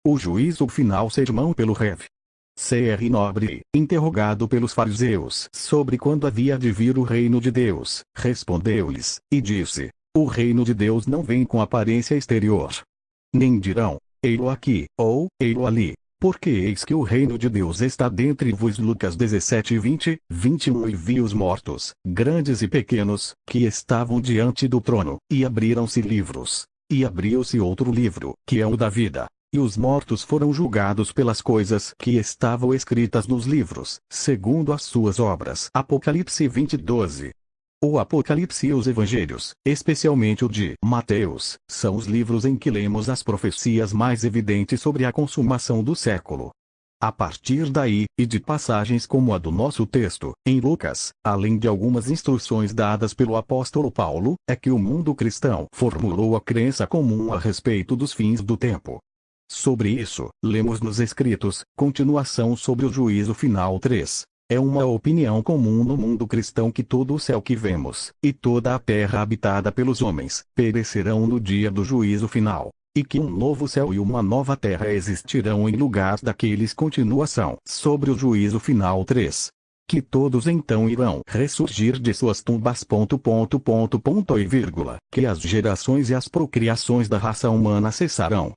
O juízo final. Sermão pelo Rev. C.R. Nobre, interrogado pelos fariseus sobre quando havia de vir o reino de Deus, respondeu-lhes, e disse: o reino de Deus não vem com aparência exterior. Nem dirão, ei-lo aqui, ou, ei-lo ali, porque eis que o reino de Deus está dentre vos. Lucas 17:20, 21. E vi os mortos, grandes e pequenos, que estavam diante do trono, e abriram-se livros. E abriu-se outro livro, que é o da vida. E os mortos foram julgados pelas coisas que estavam escritas nos livros, segundo as suas obras. Apocalipse 20:12. O Apocalipse e os Evangelhos, especialmente o de Mateus, são os livros em que lemos as profecias mais evidentes sobre a consumação do século. A partir daí, e de passagens como a do nosso texto, em Lucas, além de algumas instruções dadas pelo apóstolo Paulo, é que o mundo cristão formulou a crença comum a respeito dos fins do tempo. Sobre isso, lemos nos escritos, continuação sobre o juízo final 3. É uma opinião comum no mundo cristão que todo o céu que vemos, e toda a terra habitada pelos homens, perecerão no dia do juízo final, e que um novo céu e uma nova terra existirão em lugar daqueles. Continuação sobre o juízo final 3. Que todos então irão ressurgir de suas tumbas. E vírgula, que as gerações e as procriações da raça humana cessarão.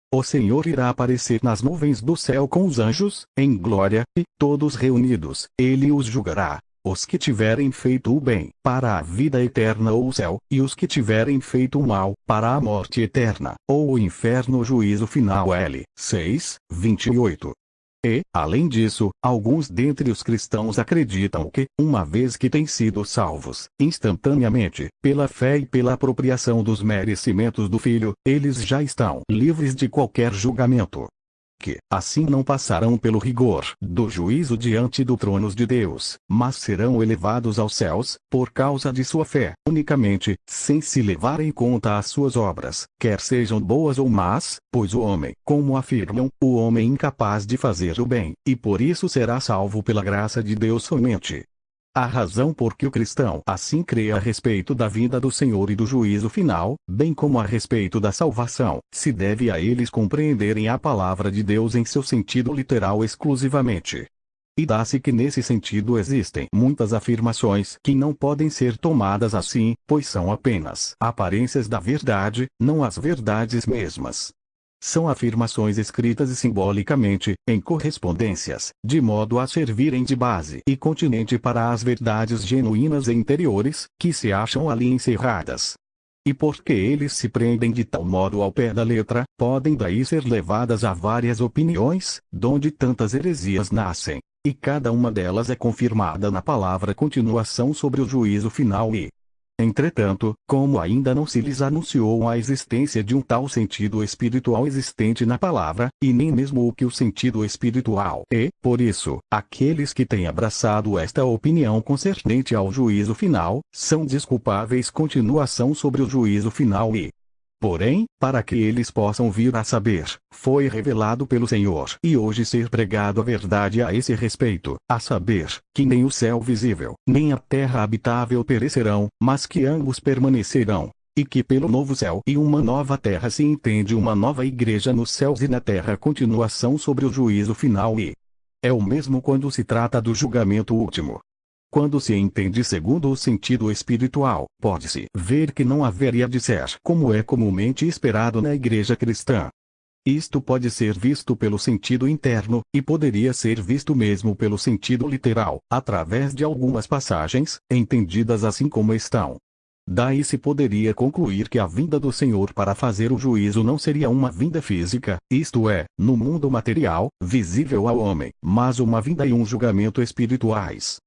O Senhor irá aparecer nas nuvens do céu com os anjos, em glória, e, todos reunidos, ele os julgará, os que tiverem feito o bem, para a vida eterna ou o céu, e os que tiverem feito o mal, para a morte eterna, ou o inferno. Juízo final. L. 6, 28. E, além disso, alguns dentre os cristãos acreditam que, uma vez que têm sido salvos, instantaneamente, pela fé e pela apropriação dos merecimentos do Filho, eles já estão livres de qualquer julgamento. Que, assim, não passarão pelo rigor do juízo diante do trono de Deus, mas serão elevados aos céus, por causa de sua fé, unicamente, sem se levar em conta as suas obras, quer sejam boas ou más, pois o homem, como afirmam, o homem incapaz de fazer o bem, e por isso será salvo pela graça de Deus somente. A razão por que o cristão assim crê a respeito da vinda do Senhor e do juízo final, bem como a respeito da salvação, se deve a eles compreenderem a palavra de Deus em seu sentido literal exclusivamente. E dá-se que nesse sentido existem muitas afirmações que não podem ser tomadas assim, pois são apenas aparências da verdade, não as verdades mesmas. São afirmações escritas simbolicamente, em correspondências, de modo a servirem de base e continente para as verdades genuínas e interiores, que se acham ali encerradas. E porque eles se prendem de tal modo ao pé da letra, podem daí ser levadas a várias opiniões, donde tantas heresias nascem, e cada uma delas é confirmada na palavra continuação sobre o juízo final. E, entretanto, como ainda não se lhes anunciou a existência de um tal sentido espiritual existente na palavra, e nem mesmo o que o sentido espiritual é, por isso, aqueles que têm abraçado esta opinião concernente ao juízo final, são desculpáveis. Continuação sobre o juízo final. E, porém, para que eles possam vir a saber, foi revelado pelo Senhor e hoje ser pregado a verdade a esse respeito, a saber, que nem o céu visível, nem a terra habitável perecerão, mas que ambos permanecerão. E que pelo novo céu e uma nova terra se entende uma nova igreja nos céus e na terra. Continuação sobre o juízo final. E é o mesmo quando se trata do julgamento último. Quando se entende segundo o sentido espiritual, pode-se ver que não haveria de ser como é comumente esperado na igreja cristã. Isto pode ser visto pelo sentido interno, e poderia ser visto mesmo pelo sentido literal, através de algumas passagens, entendidas assim como estão. Daí se poderia concluir que a vinda do Senhor para fazer o juízo não seria uma vinda física, isto é, no mundo material, visível ao homem, mas uma vinda e um julgamento espirituais.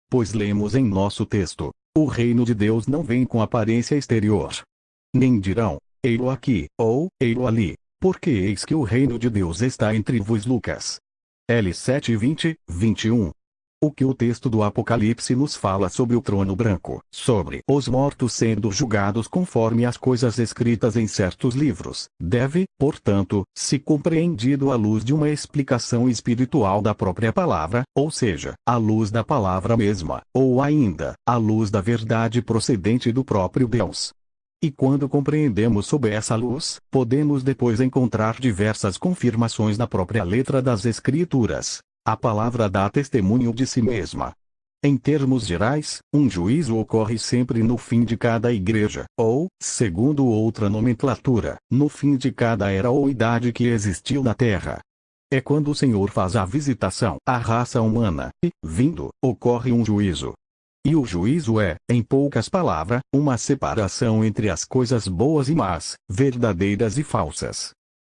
Pois lemos em nosso texto: o reino de Deus não vem com aparência exterior. Nem dirão, ei-lo aqui, ou, ei-lo ali, porque eis que o reino de Deus está entre vos. Lucas L. 7:20, 21. O que o texto do Apocalipse nos fala sobre o trono branco, sobre os mortos sendo julgados conforme as coisas escritas em certos livros, deve, portanto, ser compreendido à luz de uma explicação espiritual da própria palavra, ou seja, à luz da palavra mesma, ou ainda, à luz da verdade procedente do próprio Deus. E quando compreendemos sob essa luz, podemos depois encontrar diversas confirmações na própria letra das Escrituras. A palavra dá testemunho de si mesma. Em termos gerais, um juízo ocorre sempre no fim de cada igreja, ou, segundo outra nomenclatura, no fim de cada era ou idade que existiu na Terra. É quando o Senhor faz a visitação à raça humana, e, vindo, ocorre um juízo. E o juízo é, em poucas palavras, uma separação entre as coisas boas e más, verdadeiras e falsas.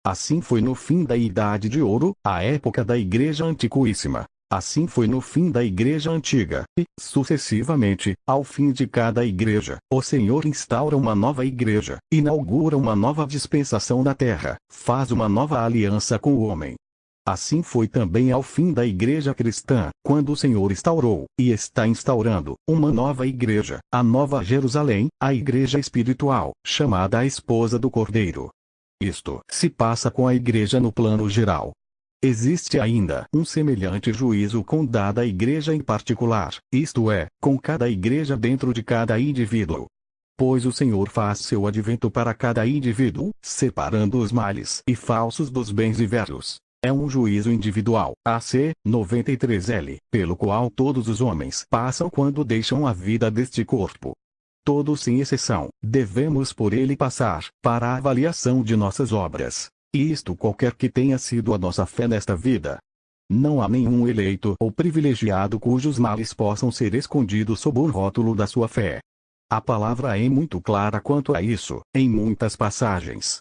Assim foi no fim da Idade de Ouro, a época da Igreja Antiquíssima. Assim foi no fim da Igreja Antiga, e, sucessivamente, ao fim de cada igreja, o Senhor instaura uma nova igreja, inaugura uma nova dispensação na terra, faz uma nova aliança com o homem. Assim foi também ao fim da igreja cristã, quando o Senhor instaurou, e está instaurando, uma nova igreja, a Nova Jerusalém, a igreja espiritual, chamada a esposa do Cordeiro. Isto se passa com a igreja no plano geral. Existe ainda um semelhante juízo com dada igreja em particular, isto é, com cada igreja dentro de cada indivíduo. Pois o Senhor faz seu advento para cada indivíduo, separando os males e falsos dos bens e velhos. É um juízo individual, AC 93L, pelo qual todos os homens passam quando deixam a vida deste corpo. Todos sem exceção, devemos por ele passar, para a avaliação de nossas obras. E isto qualquer que tenha sido a nossa fé nesta vida. Não há nenhum eleito ou privilegiado cujos males possam ser escondidos sob o rótulo da sua fé. A palavra é muito clara quanto a isso, em muitas passagens.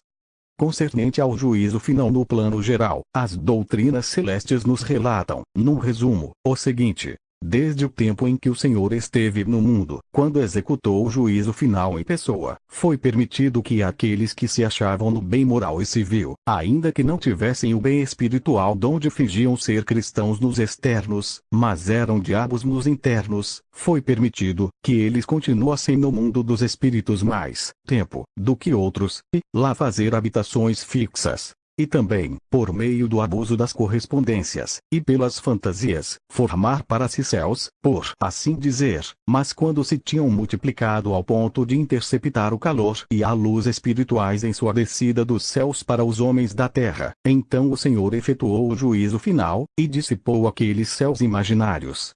Concernente ao juízo final no plano geral, as doutrinas celestes nos relatam, num resumo, o seguinte: desde o tempo em que o Senhor esteve no mundo, quando executou o juízo final em pessoa, foi permitido que aqueles que se achavam no bem moral e civil, ainda que não tivessem o bem espiritual donde fingiam ser cristãos nos externos, mas eram diabos nos internos, foi permitido que eles continuassem no mundo dos espíritos mais tempo do que outros, e lá fazer habitações fixas. E também, por meio do abuso das correspondências, e pelas fantasias, formar para si céus, por assim dizer, mas quando se tinham multiplicado ao ponto de interceptar o calor e a luz espirituais em sua descida dos céus para os homens da terra, então o Senhor efetuou o juízo final, e dissipou aqueles céus imaginários.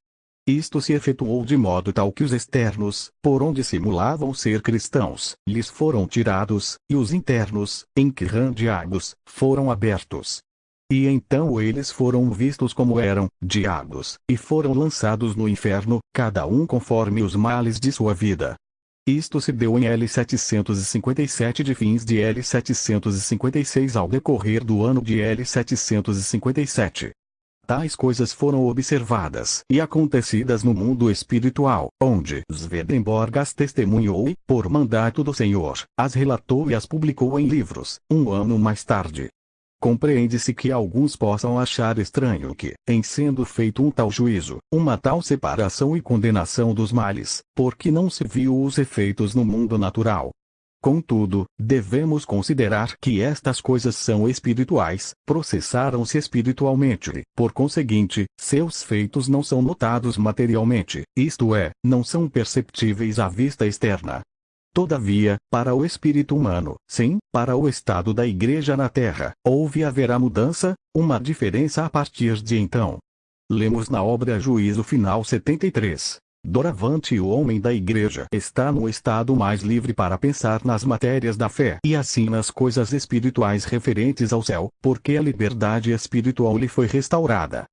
Isto se efetuou de modo tal que os externos, por onde simulavam ser cristãos, lhes foram tirados, e os internos, em que diabos, foram abertos. E então eles foram vistos como eram, diabos, e foram lançados no inferno, cada um conforme os males de sua vida. Isto se deu em L757 de fins de L756 ao decorrer do ano de L757. Tais coisas foram observadas e acontecidas no mundo espiritual, onde Swedenborg as testemunhou e, por mandato do Senhor, as relatou e as publicou em livros, um ano mais tarde. Compreende-se que alguns possam achar estranho que, em sendo feito um tal juízo, uma tal separação e condenação dos males, porque não se viu os efeitos no mundo natural. Contudo, devemos considerar que estas coisas são espirituais, processaram-se espiritualmente, por conseguinte, seus feitos não são notados materialmente, isto é, não são perceptíveis à vista externa. Todavia, para o espírito humano, sim, para o estado da igreja na terra, houve e haverá mudança, uma diferença a partir de então. Lemos na obra Juízo Final 73. Doravante o homem da igreja está no estado mais livre para pensar nas matérias da fé e assim nas coisas espirituais referentes ao céu, porque a liberdade espiritual lhe foi restaurada.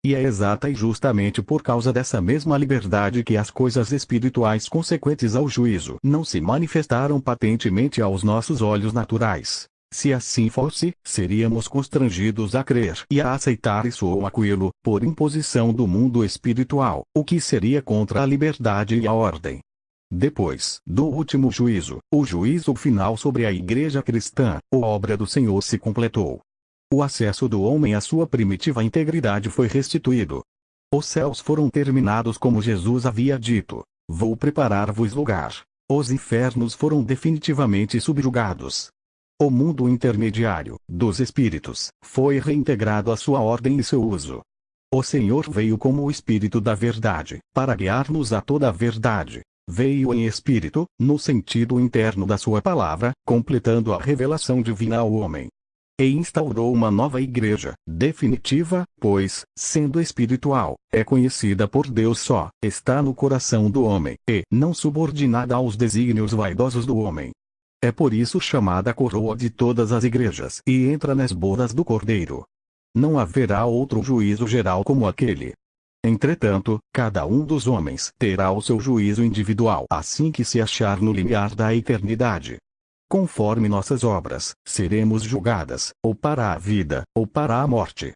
E é exata e justamente por causa dessa mesma liberdade que as coisas espirituais consequentes ao juízo não se manifestaram patentemente aos nossos olhos naturais. Se assim fosse, seríamos constrangidos a crer e a aceitar isso ou aquilo, por imposição do mundo espiritual, o que seria contra a liberdade e a ordem. Depois do último juízo, o juízo final sobre a igreja cristã, a obra do Senhor se completou. O acesso do homem à sua primitiva integridade foi restituído. Os céus foram terminados como Jesus havia dito: vou preparar-vos lugar. Os infernos foram definitivamente subjugados. O mundo intermediário, dos espíritos, foi reintegrado à sua ordem e seu uso. O Senhor veio como o Espírito da Verdade, para guiar-nos a toda a verdade. veio em espírito, no sentido interno da sua palavra, completando a revelação divina ao homem. E instaurou uma nova igreja, definitiva, pois, sendo espiritual, é conhecida por Deus só, está no coração do homem, e não subordinada aos desígnios vaidosos do homem. É por isso chamada coroa de todas as igrejas e entra nas bodas do Cordeiro. Não haverá outro juízo geral como aquele. Entretanto, cada um dos homens terá o seu juízo individual assim que se achar no limiar da eternidade. Conforme nossas obras, seremos julgadas, ou para a vida, ou para a morte.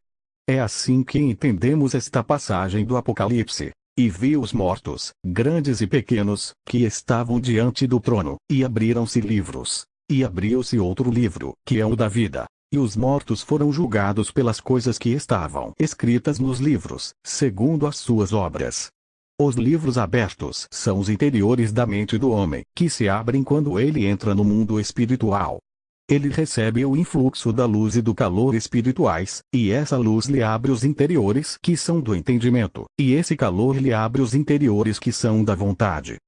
É assim que entendemos esta passagem do Apocalipse. E vi os mortos, grandes e pequenos, que estavam diante do trono, e abriram-se livros. E abriu-se outro livro, que é o da vida. E os mortos foram julgados pelas coisas que estavam escritas nos livros, segundo as suas obras. Os livros abertos são os interiores da mente do homem, que se abrem quando ele entra no mundo espiritual. Ele recebe o influxo da luz e do calor espirituais, e essa luz lhe abre os interiores que são do entendimento, e esse calor lhe abre os interiores que são da vontade.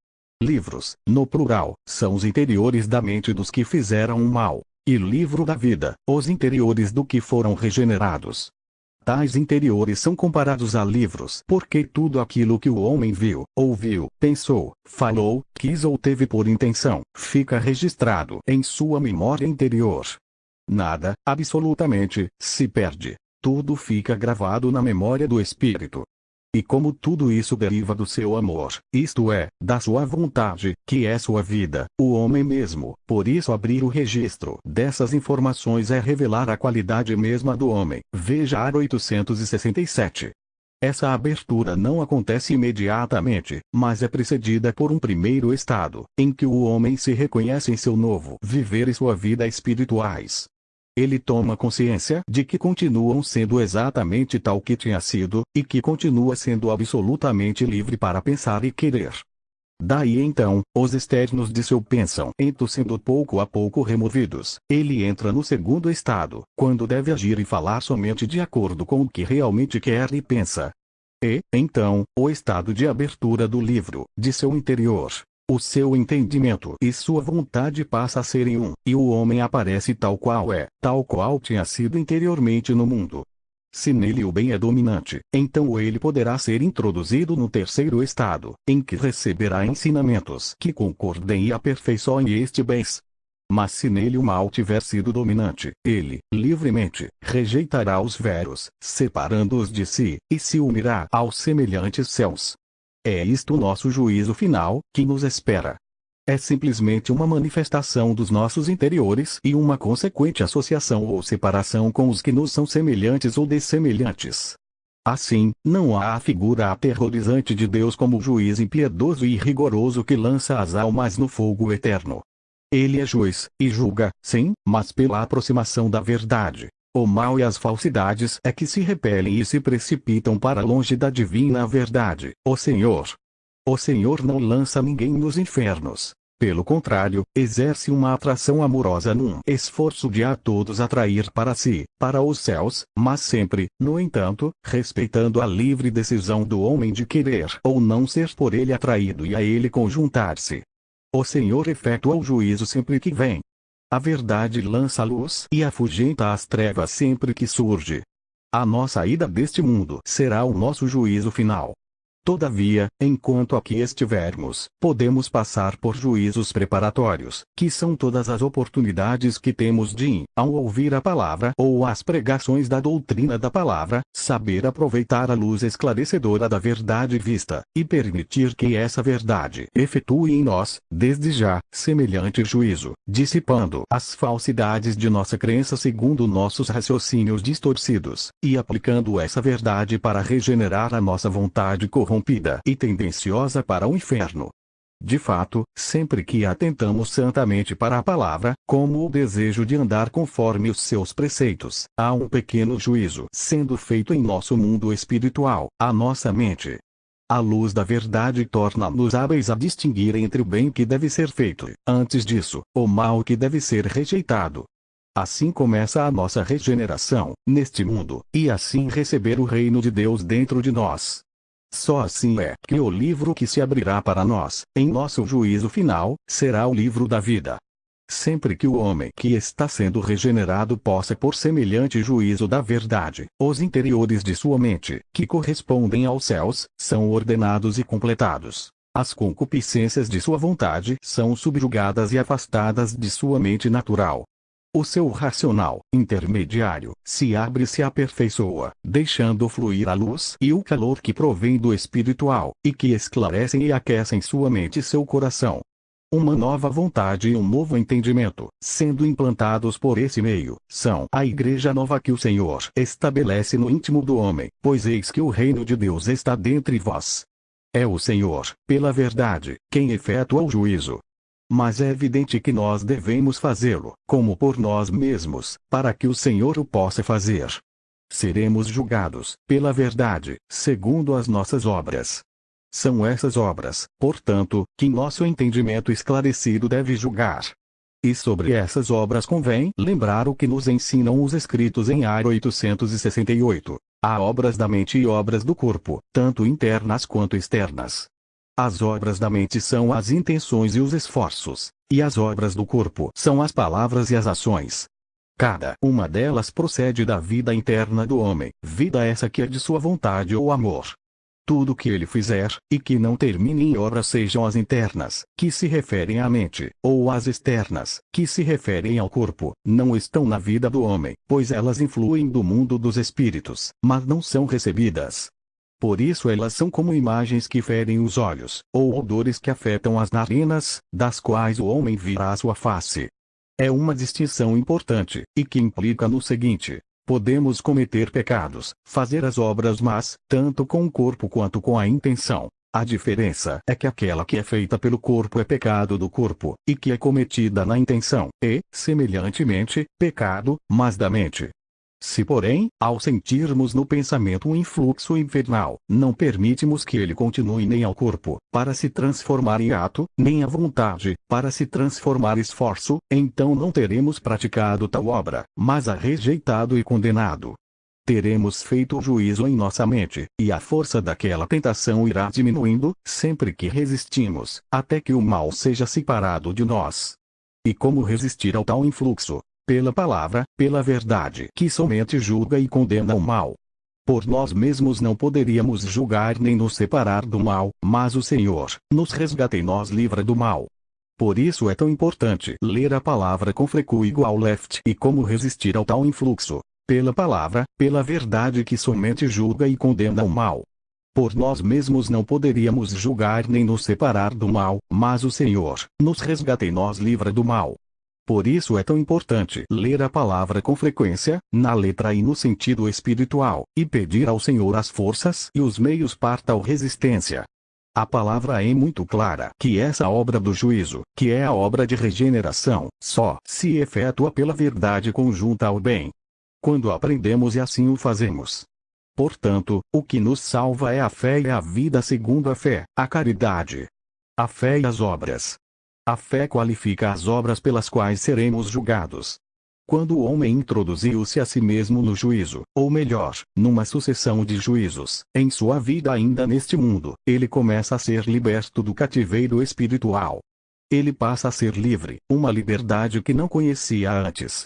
Livros, no plural, são os interiores da mente dos que fizeram o mal, e livro da vida, os interiores do que foram regenerados. Tais interiores são comparados a livros porque tudo aquilo que o homem viu, ouviu, pensou, falou, quis ou teve por intenção, fica registrado em sua memória interior. Nada, absolutamente, se perde. Tudo fica gravado na memória do espírito. E como tudo isso deriva do seu amor, isto é, da sua vontade, que é sua vida, o homem mesmo, por isso abrir o registro dessas informações é revelar a qualidade mesma do homem. Veja Ar 867. Essa abertura não acontece imediatamente, mas é precedida por um primeiro estado, em que o homem se reconhece em seu novo viver e sua vida espirituais. Ele toma consciência de que continuam sendo exatamente tal que tinha sido, e que continua sendo absolutamente livre para pensar e querer. Daí então, os externos de seu pensamento sendo pouco a pouco removidos, ele entra no segundo estado, quando deve agir e falar somente de acordo com o que realmente quer e pensa. E, então, o estado de abertura do livro, de seu interior. O seu entendimento e sua vontade passa a serem um, e o homem aparece tal qual é, tal qual tinha sido interiormente no mundo. Se nele o bem é dominante, então ele poderá ser introduzido no terceiro estado, em que receberá ensinamentos que concordem e aperfeiçoem este bem. Mas se nele o mal tiver sido dominante, ele, livremente, rejeitará os velhos, separando-os de si, e se unirá aos semelhantes céus. É isto o nosso juízo final, que nos espera. É simplesmente uma manifestação dos nossos interiores e uma consequente associação ou separação com os que nos são semelhantes ou dessemelhantes. Assim, não há a figura aterrorizante de Deus como o juiz impiedoso e rigoroso que lança as almas no fogo eterno. Ele é juiz, e julga, sim, mas pela aproximação da verdade. O mal e as falsidades é que se repelem e se precipitam para longe da divina verdade, o Senhor. O Senhor não lança ninguém nos infernos. Pelo contrário, exerce uma atração amorosa num esforço de a todos atrair para si, para os céus, mas sempre, no entanto, respeitando a livre decisão do homem de querer ou não ser por ele atraído e a ele conjuntar-se. O Senhor efetua o juízo sempre que vem. A verdade lança a luz e afugenta as trevas sempre que surge. A nossa ida deste mundo será o nosso juízo final. Todavia, enquanto aqui estivermos, podemos passar por juízos preparatórios, que são todas as oportunidades que temos de, ao ouvir a palavra ou as pregações da doutrina da palavra, saber aproveitar a luz esclarecedora da verdade vista, e permitir que essa verdade efetue em nós, desde já, semelhante juízo, dissipando as falsidades de nossa crença segundo nossos raciocínios distorcidos, e aplicando essa verdade para regenerar a nossa vontade corrompida e tendenciosa para o inferno. De fato, sempre que atentamos santamente para a palavra, como o desejo de andar conforme os seus preceitos, há um pequeno juízo sendo feito em nosso mundo espiritual, a nossa mente. A luz da verdade torna-nos hábeis a distinguir entre o bem que deve ser feito, antes disso, o mal que deve ser rejeitado. Assim começa a nossa regeneração, neste mundo, e assim receber o reino de Deus dentro de nós. Só assim é que o livro que se abrirá para nós, em nosso juízo final, será o livro da vida. Sempre que o homem que está sendo regenerado possa por semelhante juízo da verdade, os interiores de sua mente, que correspondem aos céus, são ordenados e completados. As concupiscências de sua vontade são subjugadas e afastadas de sua mente natural. O seu racional, intermediário, se abre e se aperfeiçoa, deixando fluir a luz e o calor que provém do espiritual, e que esclarecem e aquecem sua mente e seu coração. Uma nova vontade e um novo entendimento, sendo implantados por esse meio, são a igreja nova que o Senhor estabelece no íntimo do homem, pois eis que o reino de Deus está dentre vós. É o Senhor, pela verdade, quem efetua o juízo. Mas é evidente que nós devemos fazê-lo, como por nós mesmos, para que o Senhor o possa fazer. Seremos julgados, pela verdade, segundo as nossas obras. São essas obras, portanto, que nosso entendimento esclarecido deve julgar. E sobre essas obras convém lembrar o que nos ensinam os escritos em Ar 868. Há obras da mente e obras do corpo, tanto internas quanto externas. As obras da mente são as intenções e os esforços, e as obras do corpo são as palavras e as ações. Cada uma delas procede da vida interna do homem, vida essa que é de sua vontade ou amor. Tudo que ele fizer, e que não termine em obras sejam as internas, que se referem à mente, ou as externas, que se referem ao corpo, não estão na vida do homem, pois elas influem do mundo dos espíritos, mas não são recebidas. Por isso elas são como imagens que ferem os olhos, ou odores que afetam as narinas, das quais o homem virá a sua face. É uma distinção importante, e que implica no seguinte: podemos cometer pecados, fazer as obras más, tanto com o corpo quanto com a intenção. A diferença é que aquela que é feita pelo corpo é pecado do corpo, e que é cometida na intenção, e, semelhantemente, pecado, mas da mente. Se porém, ao sentirmos no pensamento um influxo infernal, não permitimos que ele continue nem ao corpo, para se transformar em ato, nem à vontade, para se transformar em esforço, então não teremos praticado tal obra, mas a rejeitado e condenado. Teremos feito o juízo em nossa mente, e a força daquela tentação irá diminuindo, sempre que resistimos, até que o mal seja separado de nós. E como resistir ao tal influxo? Pela palavra, pela verdade que somente julga e condena o mal. Por nós mesmos não poderíamos julgar nem nos separar do mal, mas o Senhor nos resgata e nos livra do mal. Por isso é tão importante ler a palavra com frequência igual left e como resistir ao tal influxo. Pela palavra, pela verdade que somente julga e condena o mal. Por nós mesmos não poderíamos julgar nem nos separar do mal, mas o Senhor nos resgata e nos livra do mal. Por isso é tão importante ler a palavra com frequência, na letra e no sentido espiritual, e pedir ao Senhor as forças e os meios para tal resistência. A palavra é muito clara que essa obra do juízo, que é a obra de regeneração, só se efetua pela verdade conjunta ao bem. Quando aprendemos e assim o fazemos. Portanto, o que nos salva é a fé e a vida segundo a fé, a caridade. A fé e as obras. A fé qualifica as obras pelas quais seremos julgados. Quando o homem introduziu-se a si mesmo no juízo, ou melhor, numa sucessão de juízos, em sua vida ainda neste mundo, ele começa a ser liberto do cativeiro espiritual. Ele passa a ser livre, uma liberdade que não conhecia antes.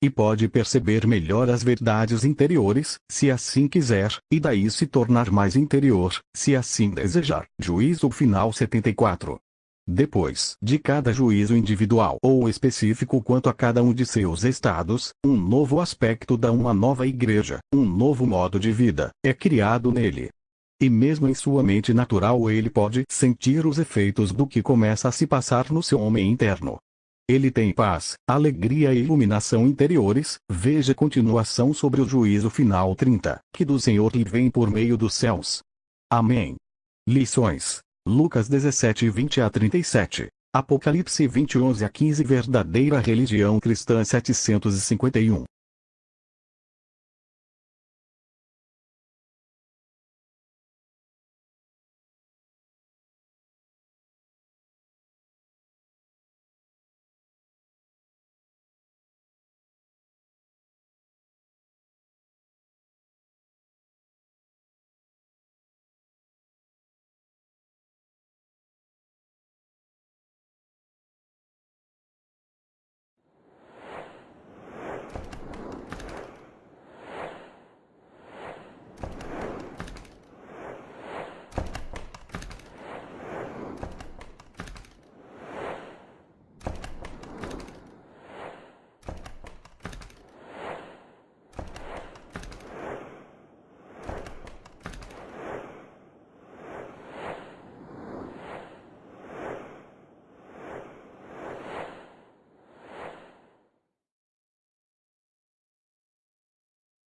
E pode perceber melhor as verdades interiores, se assim quiser, e daí se tornar mais interior, se assim desejar. Juízo final 74. Depois de cada juízo individual ou específico quanto a cada um de seus estados, um novo aspecto da uma nova igreja, um novo modo de vida, é criado nele. E mesmo em sua mente natural ele pode sentir os efeitos do que começa a se passar no seu homem interno. Ele tem paz, alegria e iluminação interiores. Veja continuação sobre o juízo final 30, que do Senhor lhe vem por meio dos céus. Amém. Lições. Lucas 17, 20 a 37. Apocalipse 20, 11 a 15. Verdadeira religião cristã 751.